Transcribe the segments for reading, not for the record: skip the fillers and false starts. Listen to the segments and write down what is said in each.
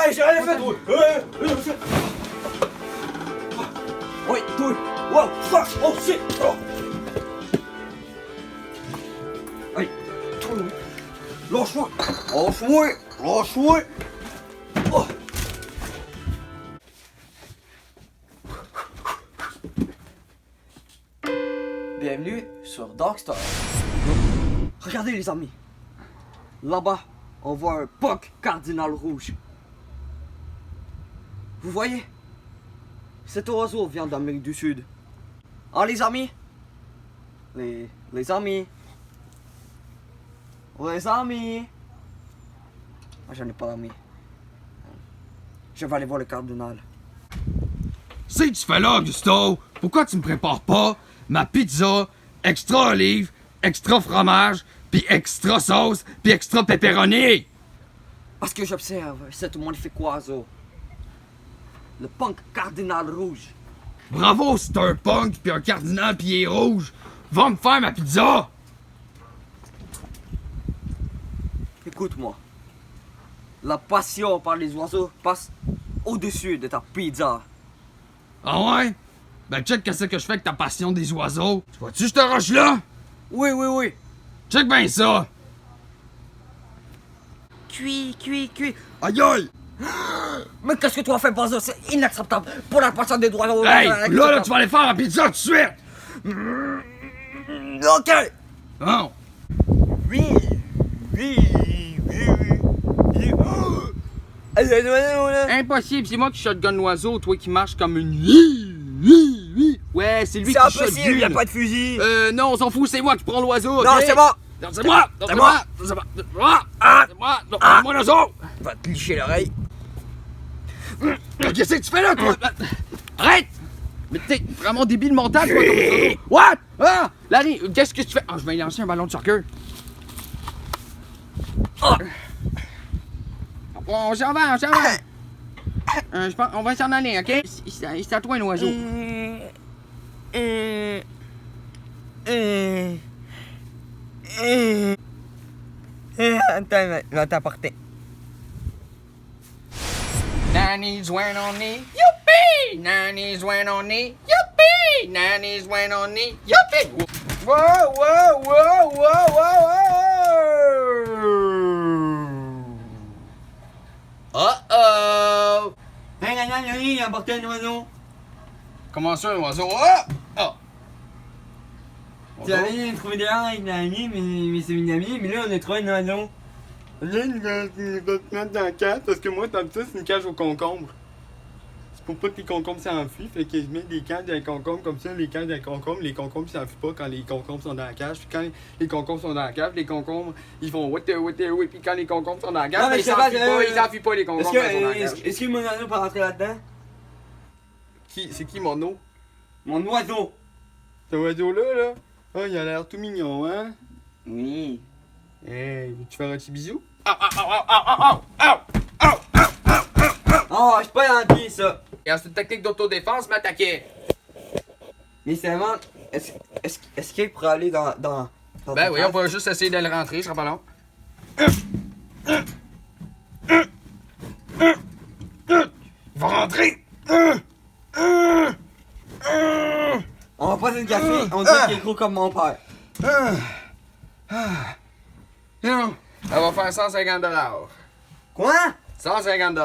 Hey, j'ai rien fait, toi! Oui, toi! Wow, fuck! Oh, shit! Oh. Hey, toi, oui! Lâche-moi! Lâche-moi! Lâche-moi! Oh. Bienvenue sur Darkstar. Regardez les amis. Là-bas, on voit un Puck cardinal rouge. Vous voyez? Cet oiseau vient d'Amérique du Sud. Ah les amis? Les amis. Les amis. Ah, j'en ai pas d'amis. Je vais aller voir le cardinal. C'est que tu fais là, Augusto? Pourquoi tu me prépares pas ma pizza extra olive, extra fromage, puis extra sauce, puis extra pepperoni? Parce que j'observe cet magnifique oiseau. Le punk cardinal rouge. Bravo, c'est un punk puis un cardinal pied rouge. Va me faire ma pizza! Écoute-moi. La passion par les oiseaux passe au-dessus de ta pizza. Ah ouais? Ben check qu'est-ce que je fais avec ta passion des oiseaux. Tu vois-tu je te rush là? Oui, oui, oui. Check bien ça! Cuit. Aïe aïe! Mais qu'est-ce que tu as fait, Bazo? C'est inacceptable pour la passion des oiseaux. Hey! Là, tu vas aller faire ma pizza tout de suite! Ok! Non! Oui. Impossible, c'est moi qui shotgun l'oiseau, toi qui marches comme une... Ouais, c'est lui C'est qui impossible, shotgun. y a pas de fusil. Non, on s'en fout, c'est moi qui prends l'oiseau, ok? Non, c'est moi. Non, c'est moi! Non, C'est moi. C'est moi! Ah. C'est moi! Non, moi l'oiseau! Va te licher l'oreille. Qu'est-ce que tu fais là, toi? Arrête! Mais t'es vraiment débile mental, toi, comme ça. What? Ah! Larry, qu'est-ce que tu fais? Ah, je vais lancer un ballon de soccer. Ah. On s'en va. Je pense, on va s'en aller, ok? C'est à toi, un oiseau. Attends, je vais t'apporter. Nanny's went on me, youpi! Nanny's went on me, youpi! Nanny's went on me, youpi! Wow! Uh-oh! Il a apporté un oiseau. Comment ça, un oiseau? Ah! Ah! Tu avais trouvé des gens avec Nani, mais c'est une amie, mais là on a trouvé un oiseau. Là, il va te mettre dans la cage parce que moi, comme ça, c'est une cage aux concombres. C'est pour pas que les concombres s'enfuient. Fait que je mets des cages avec concombres comme ça, les concombres s'enfuient pas quand les concombres sont dans la cage. Puis quand les concombres sont dans la cage, les concombres ils font oui. Puis quand les concombres sont dans la cage, Non, mais ils je sais pas, s'enfuient pas les concombres quand ils sont dans la cage. Est-ce que mon oiseau peut rentrer là-dedans? C'est qui mon eau? Mon oiseau! Ce oiseau-là, Ah, il a l'air tout mignon, hein? Oui. Hey, veux-tu faire un petit bisou? Oh, c'est pas gentil ça! C'est une technique d'autodéfense, m'attaquer. Mais c'est vraiment. Est-ce qu'il pourrait aller dans Ben oui, on va juste essayer de le rentrer, ce sera pas long. Il va rentrer! On va prendre une café, on dit qu'il est gros comme mon père. Non, ça va faire 150 $. Quoi? 150 $.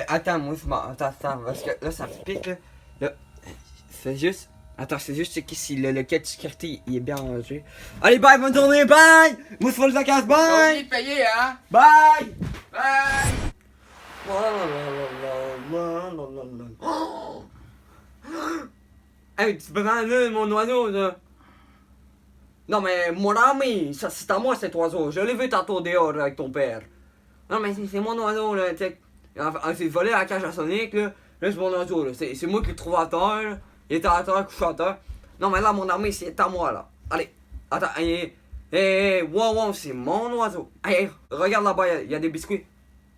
Attends, moi c'est mort. Attends, parce que là ça me pique là. C'est juste. Attends, c'est juste checker si le quai de sécurité il est bien rangé. Allez, bye, bonne journée, bye! Moi c'est le casse, T'as oublié bye! de payer, hein? Bye! Bye! Hey, tu peux m'enlever mon oiseau, là? Non, mais mon ami, c'est à moi cet oiseau. Je l'ai vu tantôt dehors avec ton père. Non, mais c'est mon oiseau, là. Tu sais, c'est volé à la cage à Sonic, là. Là, c'est mon oiseau, là. C'est moi qui le trouve à terre, là. Il était à terre, couché à terre. Non, mais là, mon ami, c'est à moi, là. Allez, attends, wow, c'est mon oiseau. Hey, regarde là-bas, il y a des biscuits.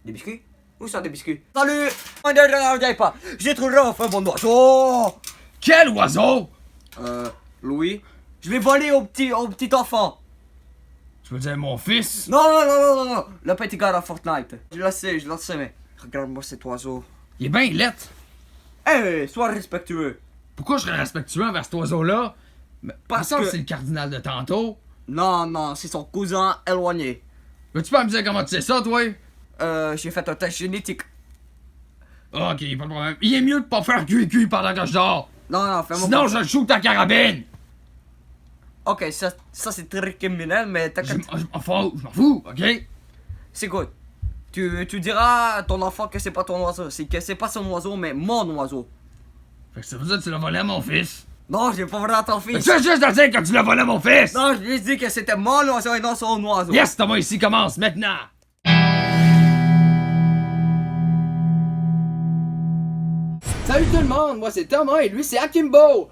Des biscuits? Où sont des biscuits? Salut! On ne regarde pas. J'ai trouvé enfin mon oiseau. Quel oiseau? Louis? Je l'ai volé au petit enfant. Tu veux dire mon fils? Non. Le petit gars à Fortnite. Je le sais, mais Regarde-moi cet oiseau. Il est bien lettre. Hey, sois respectueux. Pourquoi je serais respectueux envers cet oiseau-là? Parce que que... c'est le cardinal de tantôt. Non, c'est son cousin éloigné. Mais tu peux me dire comment tu sais ça, toi? J'ai fait un test génétique. Ok, pas de problème. Il est mieux de pas faire cuit pendant que je dors. Non, fais-moi Sinon, pas. je le shoot ta carabine. Ok, ça c'est très criminel, mais Je t'inquiète. m'en fous, ok? C'est good. Tu diras à ton enfant que c'est pas ton oiseau. C'est que c'est pas son oiseau, mais mon oiseau. Fait que ça veut dire que tu l'as volé à mon fils. Non, j'ai pas volé à ton Fait fils. que tu juste de dire que tu l'as volé à mon fils. Non, je lui ai dit que c'était mon oiseau et non son oiseau. Yes, Thomas ici commence maintenant. Salut tout le monde, moi c'est Thomas et lui c'est Akimbo.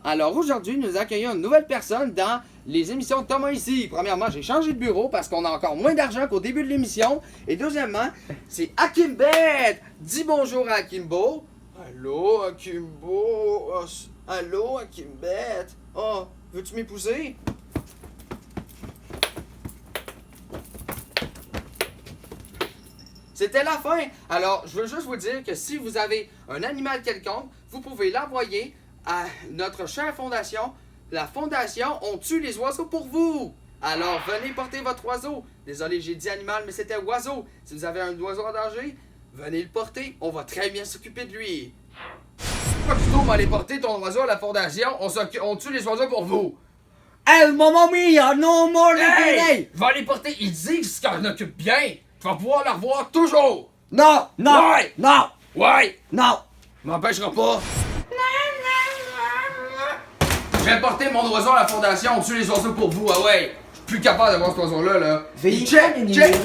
Alors aujourd'hui, nous accueillons une nouvelle personne dans les émissions de Thomas ici. Premièrement, j'ai changé de bureau parce qu'on a encore moins d'argent qu'au début de l'émission. Et deuxièmement, c'est Akimbet. Dis bonjour à Akimbo. Allô Akimbo. Oh, allô Akimbet. Oh, veux-tu m'épouser? C'était la fin. Alors, je veux juste vous dire que si vous avez un animal quelconque, vous pouvez l'envoyer à notre chère fondation. La fondation On tue les oiseaux pour vous. Alors, venez porter votre oiseau. Désolé, j'ai dit animal, mais c'était oiseau. Si vous avez un oiseau en danger, venez le porter. On va très bien s'occuper de lui. Pourquoi plutôt m'aller porter ton oiseau à la fondation? On tue les oiseaux pour vous. Hey, mamma mia, no more Hey! Va les porter. Ils disent qu'on en occupe bien. Tu vas pouvoir la revoir toujours. Non, Ouais! non, Ouais! non. M'empêchera pas. Je vais porter mon oiseau à la fondation, on tue les oiseaux pour vous, ah ouais! Je suis plus capable de voir cet oiseau-là, là. Veuillez Check, prendre le check! numéro.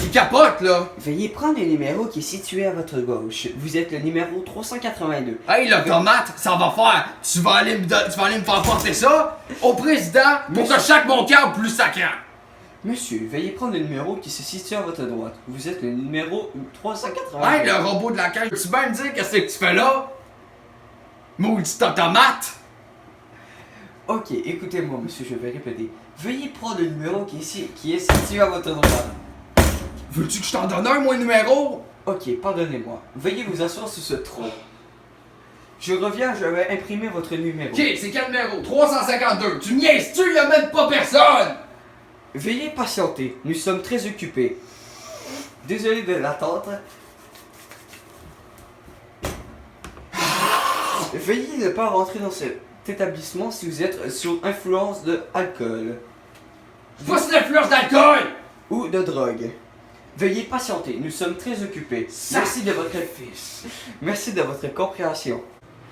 Il capote, là! Veuillez prendre le numéro qui est situé à votre gauche. Vous êtes le numéro 382. Hey, le tomate, ça va faire! Tu vas aller me faire porter ça au président pour que chaque mon cœur plus sacrant! Monsieur, veuillez prendre le numéro qui se situe à votre droite. Vous êtes le numéro 382. Hey, le robot de la caisse, peux-tu bien me dire qu'est-ce que tu fais là? Maudit tomate! Ok, écoutez-moi, monsieur, je vais répéter. Veuillez prendre le numéro qui est situé à votre droite. Veux-tu que je t'en donne un, moi, numéro? Ok, pardonnez-moi. Veuillez vous asseoir sur ce tronc. Je reviens, je vais imprimer votre numéro. Ok, c'est quel numéro? 352. Tu niaises-tu? Y'a même pas personne! Veuillez patienter, nous sommes très occupés. Désolé de l'attente. Veuillez ne pas rentrer dans cet établissement si vous êtes sous influence de alcool Voici l'influence d'alcool! ou de drogue. Veuillez patienter, nous sommes très occupés. Merci de votre compréhension.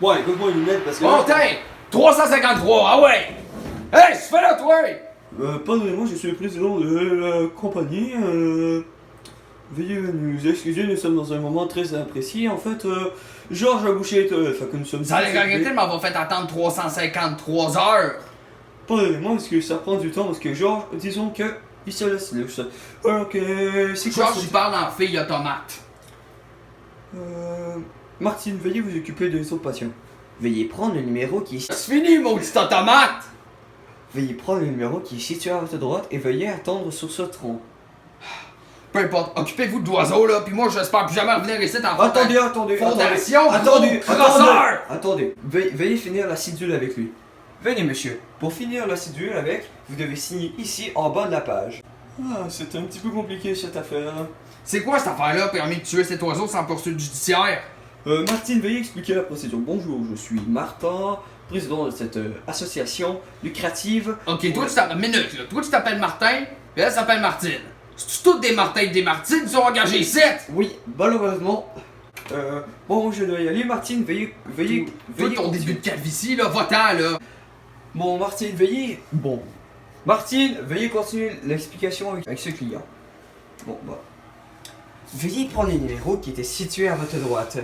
Ouais, écoute-moi une lunette parce que. Bon, tiens! 353, ah ouais! Hey, tu fais là, toi? Pardonnez-moi, je suis le président de la compagnie. Veuillez nous excuser, nous sommes dans un moment très apprécié. En fait, Georges a bouché, fait que nous sommes. Ça les regretté de m'avoir fait attendre 353 heures! Pardonnez-moi parce que ça prend du temps parce que Georges, disons que il se laisse louche. Ok, c'est quoi Georges, il parle en fille automate. Martine, veuillez vous occuper des autres patients. Veuillez prendre le numéro qui est... C'est fini, maudit automate! Veuillez prendre le numéro qui est situé à votre droite et veuillez attendre sur ce tronc. Peu importe, occupez-vous de l'oiseau, là, pis moi, j'espère plus jamais revenir ici en Attendez. Fondation, Attendez. gros crosseur! Attendez. Veuillez finir la cédule avec lui. Venez, monsieur. Pour finir la cédule avec, vous devez signer ici en bas de la page. Ah, c'est un petit peu compliqué cette affaire. C'est quoi cette affaire-là, permis de tuer cet oiseau sans poursuite judiciaire? Martine, veuillez expliquer la procédure. Bonjour, je suis Martin, président de cette association lucrative. Ok, toi, tu t'appelles. Minute, là. Toi, tu t'appelles Martin, puis elle s'appelle Martine. C'est-tu toutes des Martins et des Martines qui sont engagés ici? Oui, malheureusement. Bon, je dois y aller. Martine, veuillez Toi, ton début de calvitie, là, va-t'en, là. Bon, Martine, veuillez. Bon. Martine, veuillez continuer l'explication avec ce client. Bon, bah. Veuillez prendre le numéro qui était situé à votre droite.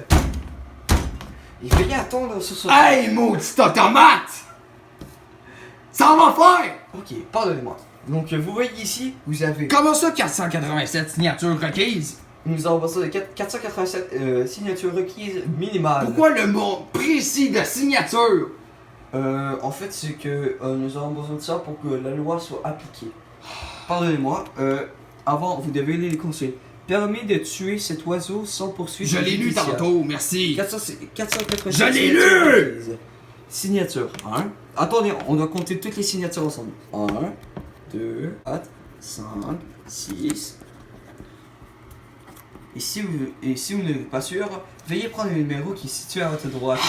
Et veuillez attendre sur ce... Hey, maudit automate! Ça va faire! Ok, pardonnez-moi. Donc, vous voyez ici, vous avez... Comment ça, 487 signatures requises? Nous avons besoin de 487 signatures requises minimales. Pourquoi le mot précis de signature? En fait, c'est que nous avons besoin de ça pour que la loi soit appliquée. Pardonnez-moi, avant, vous devez lire les consignes. Permis de tuer cet oiseau sans poursuite. Je l'ai lu judiciaire. tantôt, merci. 486. Je l'ai lu! Signature. 1. Attendez, on doit compter toutes les signatures ensemble. 1, 2, 4, 5, 6. Et si vous n'êtes pas sûr, veuillez prendre le numéro qui est situé à votre droite.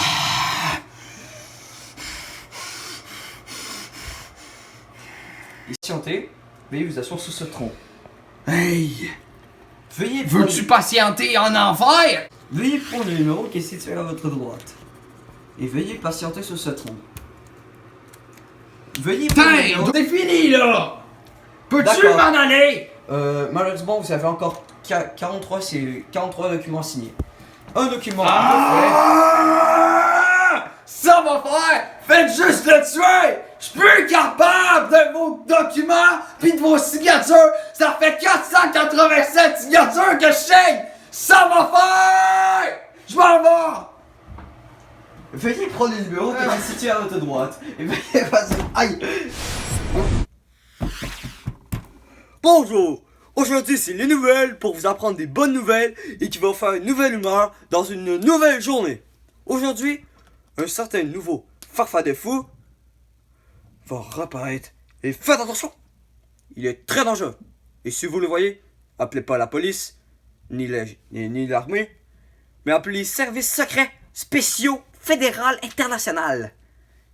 Et patientez, veuillez vous asseoir sous ce tronc. Hey! Veuillez prendre, Veux-tu patienter en enfer? veuillez prendre le numéro qui est situé à votre droite. Et veuillez patienter sur ce tronc. Veuillez prendre le numéro... Putain, c'est fini là! Peux-tu D'accord. m'en aller? Malheureusement, vous avez encore 43 documents signés. Un document. Ah! Ça va faire! Faites juste le tuer! Je suis plus capable de vos documents pis de vos signatures! Ça fait 487 signatures que je signe! Ça va faire! Je m'en vais! Veuillez prendre le numéro qui est situé à votre droite. Et veuillez passer... Aïe! Bonjour! Aujourd'hui, c'est les nouvelles pour vous apprendre des bonnes nouvelles et qui vont faire une nouvelle humeur dans une nouvelle journée. Aujourd'hui, un certain nouveau Farfadet fou va reparaître. Et faites attention! Il est très dangereux. Et si vous le voyez, appelez pas la police, ni l'armée, mais appelez les services secrets, spéciaux, fédéral, international.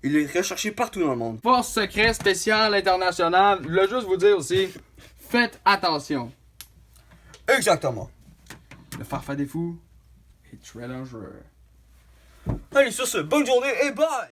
Il est recherché partout dans le monde. Force secrète spéciale internationale. Je voulais juste vous dire aussi, faites attention. Exactement. Le Farfadet fou est très dangereux. Allez, sur ce, bonne journée et bye!